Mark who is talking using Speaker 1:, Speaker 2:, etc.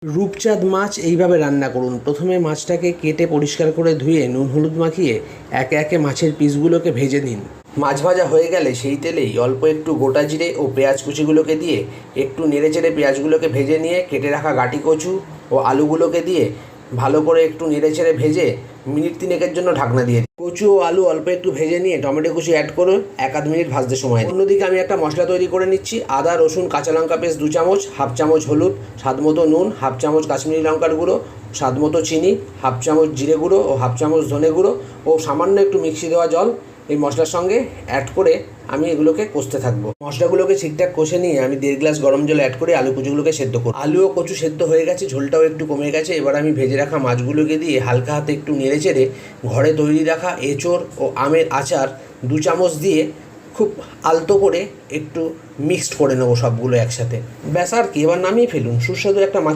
Speaker 1: রূপচাঁদ মাছ এইভাবে রান্না করুন। প্রথমে মাছটাকে কেটে পরিষ্কার করে ধুয়ে নুন হলুদ মাখিয়ে একে একে মাছের পিসগুলোকে ভেজে নিন। মাছ ভাজা হয়ে গেলে সেই তেলেই অল্প একটু গোটা জিরে ও পেঁয়াজ কুচিগুলোকে দিয়ে একটু নেড়েচেড়ে পেঁয়াজগুলোকে ভেজে নিয়ে কেটে রাখা গাঁটি কচু ও আলুগুলোকে দিয়ে ভালো করে একটু নেড়েচেড়ে ভেজে মিনিট তিনেকের জন্য ঢাকনা দিয়ে দিন। কচু ও আলু অল্প একটু ভেজে নিয়ে টমেটো কুচি অ্যাড করে 1-2 মিনিট ভাজতে সময় দিন। অন্যদিকে আমি একটা মশলা তৈরি করে নিচ্ছি। আদা রসুন কাঁচা লঙ্কা পেস্ট 2 চামচ, হাফ চামচ হলুদ, স্বাদ মতো নুন, হাফ চামচ কাশ্মীরি লঙ্কার গুঁড়ো, স্বাদ মতো চিনি, হাফ চামচ জিরে গুঁড়ো ও হাফ চামচ ধনে গুঁড়ো ও সামান্য একটু মিক্সি দেওয়া জল এই মশলার সঙ্গে অ্যাড করে আমি এগুলোকে কষতে থাকবো। মশলাগুলোকে ঠিকঠাক কষে নিয়ে আমি 1.5 গ্লাস গরম জল অ্যাড করে আলু কুচুগুলোকে সেদ্ধ করব। আলু ও কচু সেদ্ধ হয়ে গেছে, ঝোলটাও একটু কমে গেছে। এবার আমি ভেজে রাখা মাছগুলোকে দিয়ে হালকা হাতে একটু নেড়েচেড়ে ঘরে তৈরি রাখা এঁচোড় ও আমের আচার 2 চামচ দিয়ে খুব আলতো করে একটু মিক্সড করে নেবো সবগুলো একসাথে। ব্যাস আর কি, এবার নামিয়ে ফেলুন। সুস্বাদু একটা মাছ